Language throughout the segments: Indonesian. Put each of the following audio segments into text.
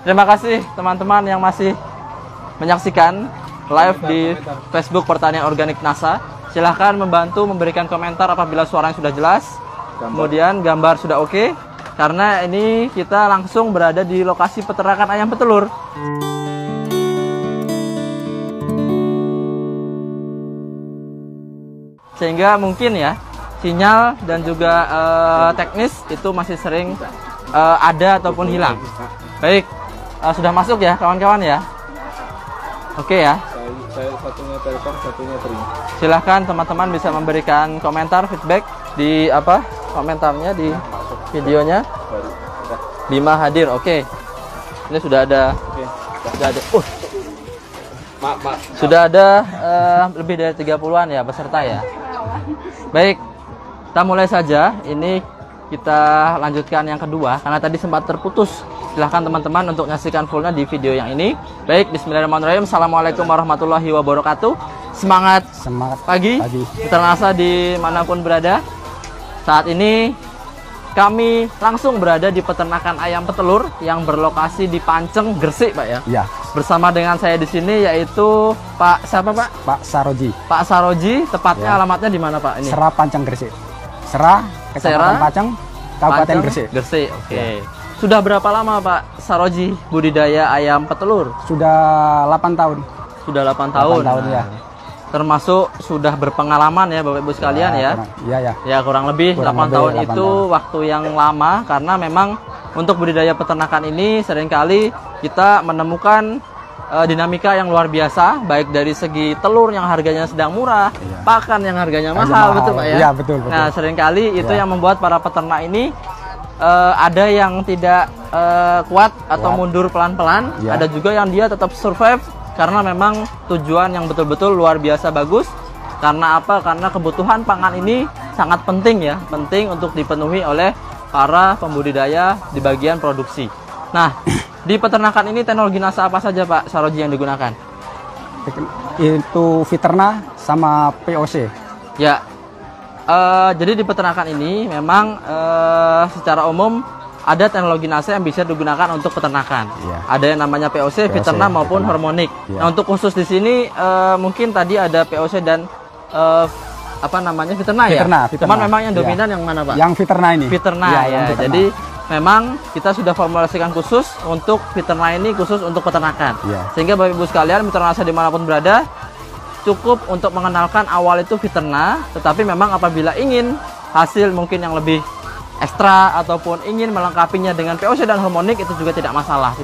Terima kasih teman-teman yang masih menyaksikan live di Facebook Pertanian Organik NASA. Silahkan membantu memberikan komentar apabila suaranya sudah jelas, kemudian gambar sudah oke. Karena ini kita langsung berada di lokasi peternakan ayam petelur. Sehingga mungkin ya sinyal dan juga teknis itu masih sering ada ataupun hilang. Baik, sudah masuk ya kawan-kawan ya. Oke ya. Saya satunya telepon, satunya terima. Silahkan teman-teman bisa memberikan komentar, feedback di komentarnya di videonya. Bima hadir, oke. Ini sudah ada. Sudah ada. Sudah ada lebih dari 30-an ya peserta ya. Baik, kita mulai saja. Ini kita lanjutkan yang kedua karena tadi sempat terputus. Silahkan teman-teman untuk menyaksikan fullnya di video yang ini. Baik, bismillahirrahmanirrahim. Assalamualaikum warahmatullahi wabarakatuh. Semangat pagi. Peternak dimanapun berada. Saat ini kami langsung berada di peternakan ayam petelur yang berlokasi di Panceng, Gresik, Pak ya. Iya. Bersama dengan saya di sini yaitu Pak siapa Pak? Pak Saroji. Pak Saroji, tepatnya Ya. alamatnya di mana Pak ini? Serah Panceng Gresik. Serah Kecamatan Panceng, Kabupaten Gresik. Gresik, oke. Sudah berapa lama Pak Saroji budidaya ayam petelur? Sudah 8 tahun. Sudah 8 tahun. 8 tahun ya. Termasuk sudah berpengalaman ya Bapak Ibu sekalian ya. Iya ya. Ya kurang lebih 8 tahun itu waktu yang lama karena memang untuk budidaya peternakan ini seringkali kita menemukan dinamika yang luar biasa baik dari segi telur yang harganya sedang murah, pakan yang harganya mahal, betul Pak ya? Iya betul. Nah seringkali itu yang membuat para peternak ini ada yang tidak kuat atau mundur pelan-pelan, ada juga yang dia tetap survive karena memang tujuan yang betul-betul luar biasa bagus. Karena apa? Karena kebutuhan pangan ini sangat penting ya, penting untuk dipenuhi oleh para pembudidaya di bagian produksi. Nah, di peternakan ini teknologi NASA apa saja Pak Saroji yang digunakan? Itu Fiterna sama POC. Ya, jadi di peternakan ini memang secara umum ada teknologi NASA yang bisa digunakan untuk peternakan. Ada yang namanya POC, Fiterna maupun harmonik. Nah, untuk khusus di sini mungkin tadi ada POC dan Fiterna ya. Cuman memang yang dominan yang mana Pak? Yang Fiterna ini. Fiterna ya. Jadi memang kita sudah formulasikan khusus untuk Fiterna ini khusus untuk peternakan. Sehingga Bapak Ibu sekalian mitra NASA dimanapun berada cukup untuk mengenalkan awal itu Fiterna, tetapi memang apabila ingin hasil mungkin yang lebih ekstra ataupun ingin melengkapinya dengan POC dan harmonik itu juga tidak masalah,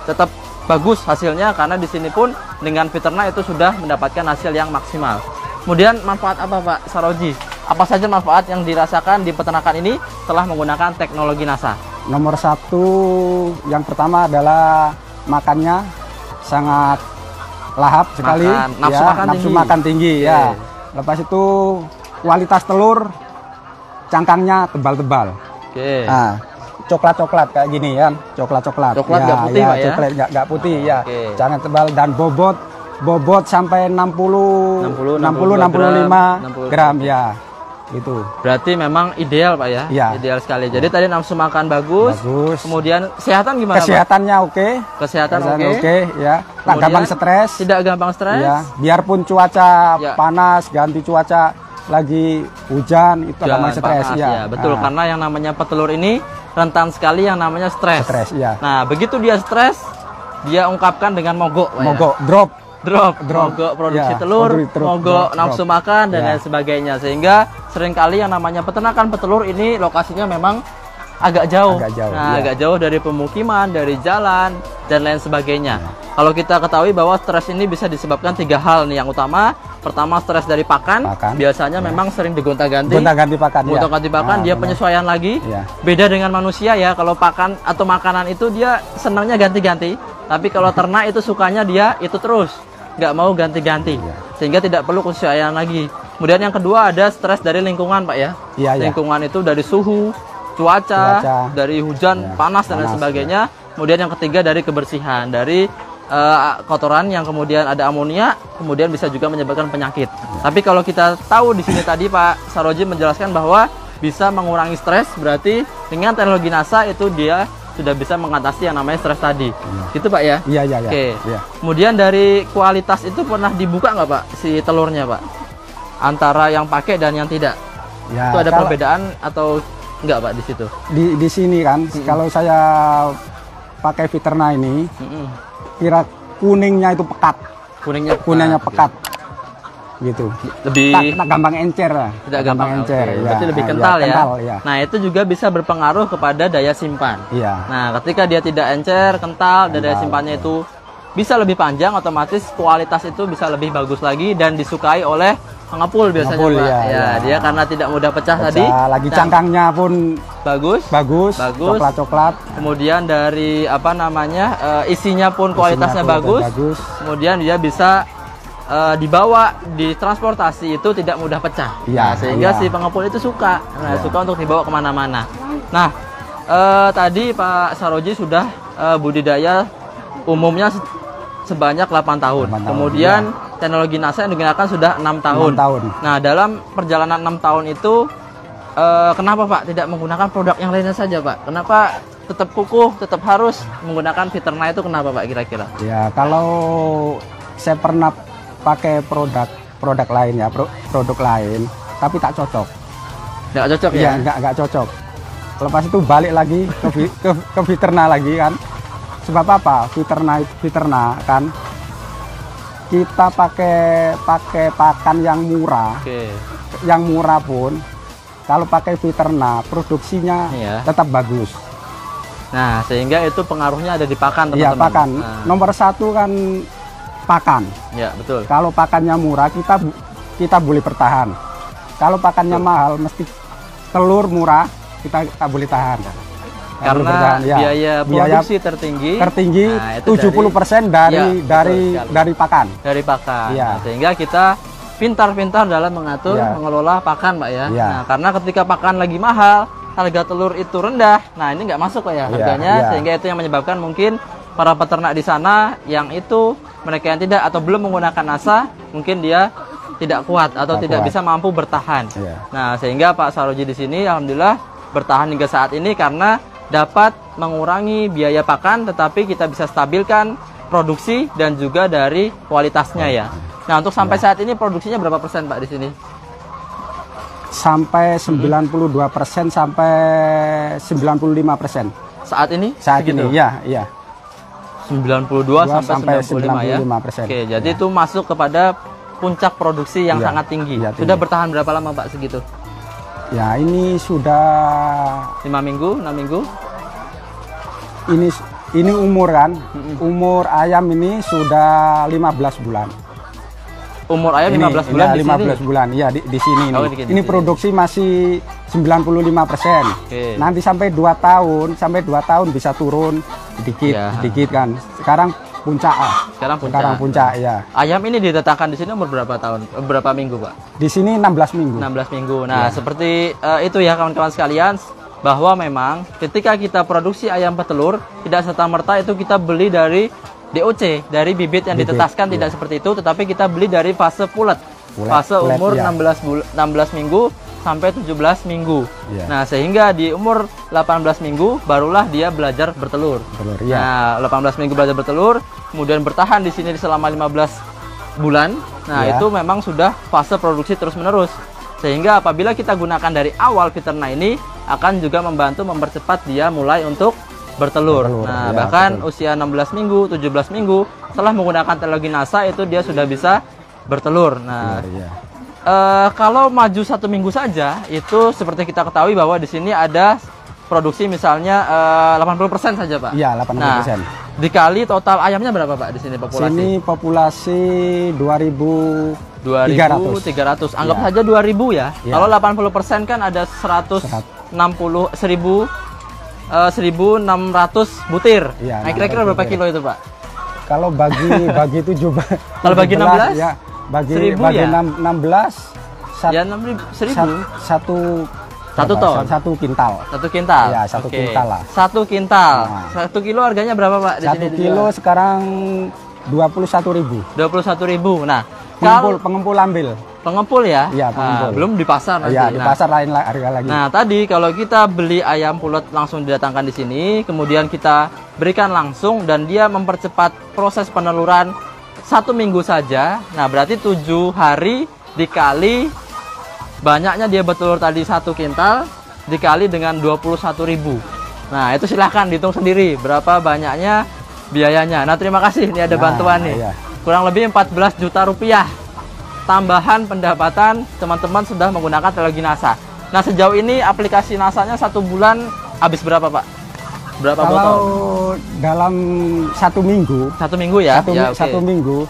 tetap bagus hasilnya karena di sini pun dengan Fiterna itu sudah mendapatkan hasil yang maksimal. Kemudian manfaat apa Pak Saroji? Apa saja manfaat yang dirasakan di peternakan ini setelah menggunakan teknologi NASA? Nomor 1 yang pertama adalah makannya sangat lahap sekali, nafsu makan tinggi ya. Lepas itu kualitas telur cangkangnya tebal-tebal. Nah, coklat-coklat kayak gini kan, coklat-coklat. Coklat nggak putih Pak ya? Coklat nggak putih ya. Jangan tebal dan bobot sampai 65 gram ya. Itu. Berarti memang ideal Pak ya? Ideal sekali. Jadi tadi nafsu makan bagus. Kemudian kesehatan gimana Kesehatannya Pak? Oke. Kesehatan oke ya. Tak gampang stres. Tidak gampang stres. Ya. Biarpun cuaca panas, ganti cuaca lagi hujan itu gampang stres ya. Betul, karena yang namanya petelur ini rentan sekali yang namanya stres. Nah, begitu dia stres, dia ungkapkan dengan mogok. Mogok produksi telur, mogok nafsu makan dan lain sebagainya. Sehingga seringkali yang namanya peternakan petelur ini lokasinya memang agak jauh. Agak jauh dari pemukiman, dari jalan dan lain sebagainya. Kalau kita ketahui bahwa stres ini bisa disebabkan 3 hal nih yang utama. Pertama, stres dari pakan. Biasanya memang sering digonta-ganti. Gonta-ganti pakan, dia penyesuaian lagi. Beda dengan manusia ya, kalau pakan atau makanan itu dia senangnya ganti-ganti. Tapi kalau ternak itu sukanya dia itu terus, nggak mau ganti-ganti. Sehingga tidak perlu penyesuaian lagi. Kemudian yang kedua ada stres dari lingkungan Pak ya. Lingkungan itu dari suhu, cuaca, dari hujan, panas dan lain sebagainya. Kemudian yang ketiga dari kebersihan, dari kotoran yang kemudian ada amonia, kemudian bisa juga menyebabkan penyakit. Tapi kalau kita tahu di sini tadi Pak Saroji menjelaskan bahwa bisa mengurangi stres, berarti dengan teknologi NASA itu dia sudah bisa mengatasi yang namanya stres tadi. Gitu Pak ya? Iya. Oke. Kemudian dari kualitas itu pernah dibuka nggak Pak si telurnya Pak? Antara yang pakai dan yang tidak? Ya, itu ada perbedaan atau enggak Pak di situ? Di sini kan, kalau saya pakai Viterna ini, kira kuningnya itu pekat. Kuningnya pekat. Gitu. Lebih tak gampang encer lah. Tidak gampang encer. Okay. Berarti lebih kental ya. Nah, itu juga bisa berpengaruh kepada daya simpan. Iya. Nah, ketika dia tidak encer, kental, dan daya simpannya itu bisa lebih panjang, otomatis kualitas itu bisa lebih bagus lagi dan disukai oleh pengepul biasanya Pak. Ya, dia karena tidak mudah pecah tadi. Lagi cangkangnya pun bagus. Coklat-coklat. Kemudian dari apa namanya? Isinya pun kualitasnya bagus. Kemudian dia bisa dibawa di transportasi itu tidak mudah pecah. Nah, sehingga si pengepul itu suka. Nah, suka untuk dibawa kemana-mana. Nah, tadi Pak Saroji sudah budidaya umumnya sebanyak 8 tahun. Kemudian teknologi NASA yang digunakan sudah 6 tahun. Nah, dalam perjalanan 6 tahun itu kenapa Pak tidak menggunakan produk yang lainnya saja Pak? Kenapa tetap kukuh, tetap harus menggunakan Viterna itu, kenapa Pak kira-kira? Ya, kalau saya pernah pakai produk lain ya, produk lain, tapi tak cocok. Nggak cocok ya? Nggak cocok. Lepas itu balik lagi ke Viterna lagi kan. Sebab apa? Viterna kan kita pakai pakan yang murah. Yang murah pun kalau pakai Viterna produksinya tetap bagus. Nah, sehingga itu pengaruhnya ada di pakan, teman-teman. Iya, pakan. Nomor satu kan pakan. Ya, betul. Kalau pakannya murah, kita boleh bertahan. Kalau pakannya mahal, mesti telur murah, kita boleh tahan. Karena biaya produksi tertinggi. Nah, 70% dari pakan. Dari pakan. Nah, sehingga kita pintar-pintar dalam mengelola pakan, Pak ya. Nah, karena ketika pakan lagi mahal, harga telur itu rendah. Nah, ini nggak masuk Pak ya harganya, sehingga itu yang menyebabkan mungkin para peternak di sana yang itu mereka yang tidak atau belum menggunakan NASA, mungkin dia tidak kuat atau tidak bisa mampu bertahan. Nah, sehingga Pak Saroji di sini alhamdulillah bertahan hingga saat ini karena dapat mengurangi biaya pakan, tetapi kita bisa stabilkan produksi dan juga dari kualitasnya ya. Nah, untuk sampai saat ini produksinya berapa persen Pak di sini? Sampai 92% sampai 95%. Saat ini? Saat ini, iya. 92 sampai 95 ya. Oke, jadi itu masuk kepada puncak produksi yang sangat tinggi. Sudah bertahan berapa lama Pak segitu? Ya, ini sudah 5 minggu, 6 minggu. Ini umur kan. Umur ayam ini sudah 15 bulan. Umur ayam 15 bulan di 15 sini? bulan, iya di sini. Ini produksi masih 95%. Nanti sampai 2 tahun bisa turun sedikit kan. Sekarang puncak. Sekarang puncak ya. Ayam ini diletakkan di sini umur berapa tahun? Berapa minggu, Pak? Di sini 16 minggu. 16 minggu. Nah, seperti itu ya kawan-kawan sekalian, bahwa memang ketika kita produksi ayam petelur, tidak serta-merta itu kita beli dari DOC, dari bibit yang ditetaskan, tidak seperti itu, tetapi kita beli dari fase pulet. Fase umur 16 minggu sampai 17 minggu. Nah, sehingga di umur 18 minggu barulah dia belajar bertelur. Nah, 18 minggu belajar bertelur, kemudian bertahan di sini selama 15 bulan. Nah, itu memang sudah fase produksi terus-menerus. Sehingga apabila kita gunakan dari awal Viterna ini akan juga membantu mempercepat dia mulai untuk bertelur. Nah, bahkan usia 16 minggu, 17 minggu setelah menggunakan teknologi NASA itu dia sudah bisa bertelur. Nah, kalau maju 1 minggu saja itu seperti kita ketahui bahwa di sini ada produksi misalnya 80% saja, Pak. Iya, 80%. Nah, dikali total ayamnya berapa, Pak, di sini populasi? Sini populasi 2.300. Anggap saja 2.000 ya. Kalau 80% kan ada 1.600 butir. Nah, kira-kira berapa kilo itu, Pak? Kalau bagi 7, kalau bagi 16 ya, bagi 1.000 ya? 16 ya 1.000. Satu ton. 1 kintal. 1 kintal. Ya, 1 kintal lah. 1 kintal. 1 kilo harganya berapa, Pak? Di 1 kilo sekarang 21.000. 21.000. Nah, Pengempul ambil. Pengempul ya? Iya, pengempul. Nah, belum di pasar nanti. Iya, di pasar lain harga lagi. Nah, tadi kalau kita beli ayam pulet langsung didatangkan di sini, kemudian kita berikan langsung dan dia mempercepat proses peneluran 1 minggu saja. Nah, berarti 7 hari dikali banyaknya dia bertelur tadi 1 kintal dikali dengan 21.000. Nah, itu silahkan dihitung sendiri berapa banyaknya biayanya. Nah, terima kasih. Ini ada bantuan nih. Iya. Kurang lebih 14 juta rupiah. Tambahan pendapatan teman-teman sudah menggunakan teknologi NASA. Nah, sejauh ini aplikasi NASA-nya 1 bulan habis berapa, Pak? Berapa botol? Kalau dalam 1 minggu. 1 minggu ya? Satu minggu.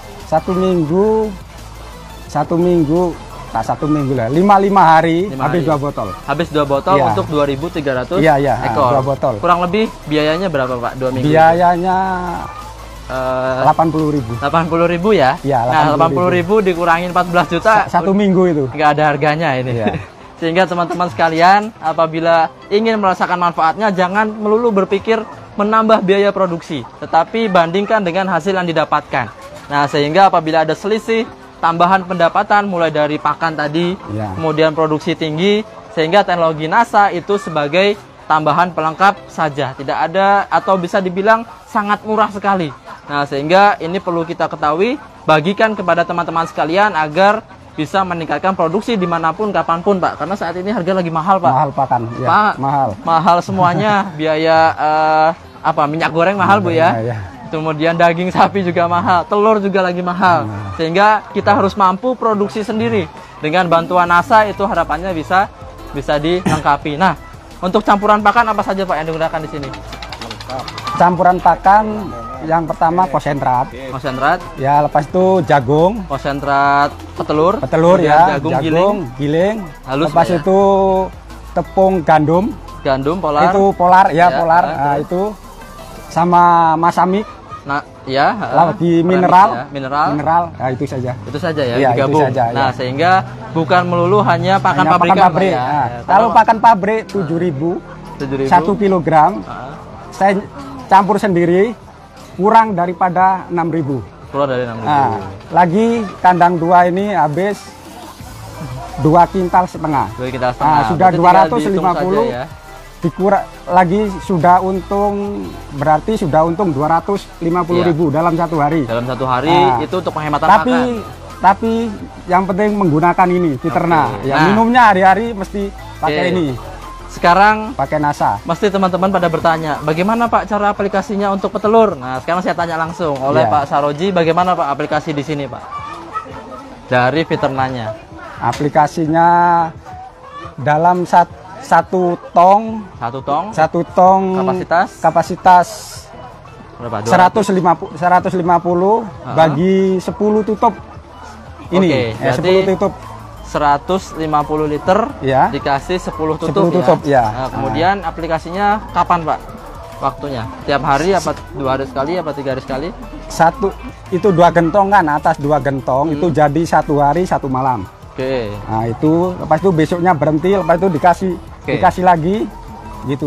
Tak 1 minggu lah. 5 hari habis 2 botol. Habis 2 botol ya. Untuk 2.300 ekor. 2 botol. Kurang lebih biayanya berapa, Pak? 2 minggu. Biayanya 80.000. 80.000 ya? Ya, 80.000 dikurangin 14 juta. 1 minggu itu. Nggak ada harganya ini. Ya. Sehingga teman-teman sekalian, apabila ingin merasakan manfaatnya, jangan melulu berpikir menambah biaya produksi, tetapi bandingkan dengan hasil yang didapatkan. Nah, sehingga apabila ada selisih tambahan pendapatan mulai dari pakan tadi, kemudian produksi tinggi, sehingga teknologi NASA itu sebagai tambahan pelengkap saja, tidak ada atau bisa dibilang sangat murah sekali. Nah, sehingga ini perlu kita ketahui, bagikan kepada teman-teman sekalian agar bisa meningkatkan produksi dimanapun, kapanpun, Pak. Karena saat ini harga lagi mahal, Pak. Mahal pakan, ya. Pak, mahal semuanya. Biaya minyak goreng mahal, Bu ya. Kemudian daging sapi juga mahal, telur juga lagi mahal. Sehingga kita harus mampu produksi sendiri. Dengan bantuan NASA itu harapannya bisa dilengkapi. Nah, untuk campuran pakan apa saja, Pak, yang digunakan di sini? Campuran pakan yang pertama konsentrat. Ya, lepas itu jagung. Konsentrat petelur. Ya, jagung giling. Halus. Lepas itu tepung gandum. Polar. Itu polar, polar. Nah, itu sama masamik. Nah, ya. Lagi mineral. Mineral. Nah, itu saja. Itu saja ya, ya digabung. Itu saja, nah, sehingga bukan melulu hanya pakan pabrikan. Pabrik. Ya. Nah, kalau pakan pabrik 7.000. 1 kilogram. Saya campur sendiri kurang daripada 6.000. Kurang dari 6.000. Nah, lagi kandang 2 ini habis 2,5 kintal. 2,5 kintal. Nah, sudah 250. Ya. Dikurang lagi sudah untung, berarti sudah untung 250.000 dalam 1 hari. Dalam 1 hari itu untuk penghematan pakan. Tapi yang penting menggunakan ini Fiterna. Ya, minumnya hari-hari mesti pakai ini. Sekarang pakai NASA. Mesti teman-teman pada bertanya, bagaimana, Pak, cara aplikasinya untuk petelur? Nah, sekarang saya tanya langsung oleh Pak Saroji, bagaimana, Pak, aplikasi di sini, Pak? Dari Fiternanya. Aplikasinya dalam satu tong kapasitas berapa? 150 bagi 10 tutup. Ini 10 tutup. 150 liter ya. Dikasih 10 tutup, ya. Nah, kemudian aplikasinya kapan, Pak? Waktunya tiap hari apa 2 hari sekali apa 3 hari sekali? Itu 2 gentong kan, atas 2 gentong itu jadi 1 hari 1 malam. Nah, itu lepas itu besoknya berhenti, lepas itu dikasih lagi gitu.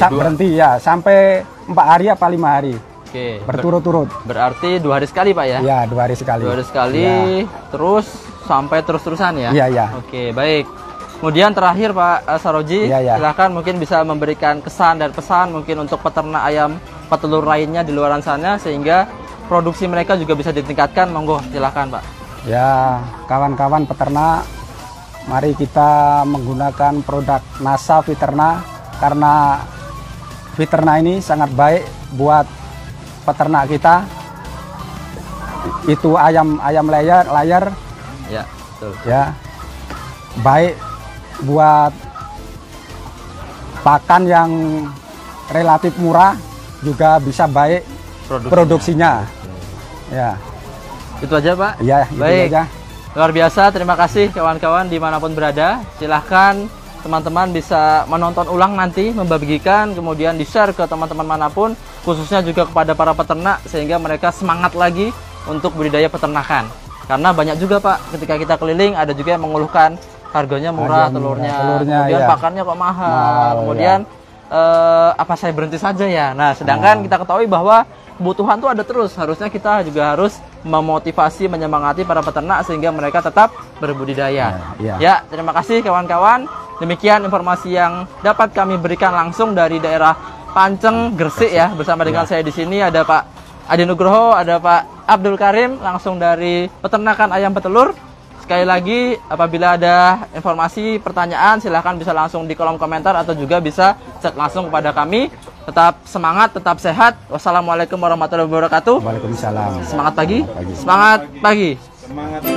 Berhenti ya sampai 4 hari apa 5 hari. Berturut-turut. Berarti 2 hari sekali, Pak ya? Ya, 2 hari sekali. 2 hari sekali terus sampai terus-terusan ya? Iya. Oke, baik. Kemudian terakhir, Pak Saroji, silahkan mungkin bisa memberikan kesan dan pesan mungkin untuk peternak ayam petelur lainnya di luar sana sehingga produksi mereka juga bisa ditingkatkan. Monggo, silahkan, Pak. Ya, kawan-kawan peternak, mari kita menggunakan produk NASA Fiterna karena Fiterna ini sangat baik buat peternak kita. Itu ayam layar. Ya, betul. Ya, baik buat pakan yang relatif murah, juga bisa baik produksinya. Ya, itu aja, Pak. Ya, baik. Itu aja. Luar biasa, terima kasih kawan-kawan dimanapun berada. Silahkan teman-teman bisa menonton ulang nanti, membagikan, kemudian di-share ke teman-teman manapun, khususnya juga kepada para peternak, sehingga mereka semangat lagi untuk budidaya peternakan. Karena banyak juga, Pak, ketika kita keliling ada juga yang mengeluhkan harganya murah, telurnya kemudian pakannya kok mahal, kemudian apa saya berhenti saja ya. Nah, sedangkan kita ketahui bahwa kebutuhan tuh ada terus, harusnya kita juga harus memotivasi, menyemangati para peternak sehingga mereka tetap berbudidaya. Ya, terima kasih kawan-kawan. Demikian informasi yang dapat kami berikan langsung dari daerah Panceng, Gresik ya. Bersama dengan saya di sini ada Pak Adi Nugroho, ada Pak Abdul Karim langsung dari peternakan ayam petelur. Sekali lagi, apabila ada informasi, pertanyaan, silahkan bisa langsung di kolom komentar atau juga bisa chat langsung kepada kami. Tetap semangat, tetap sehat. Wassalamualaikum warahmatullahi wabarakatuh. Waalaikumsalam. Semangat pagi. Semangat pagi. Semangat.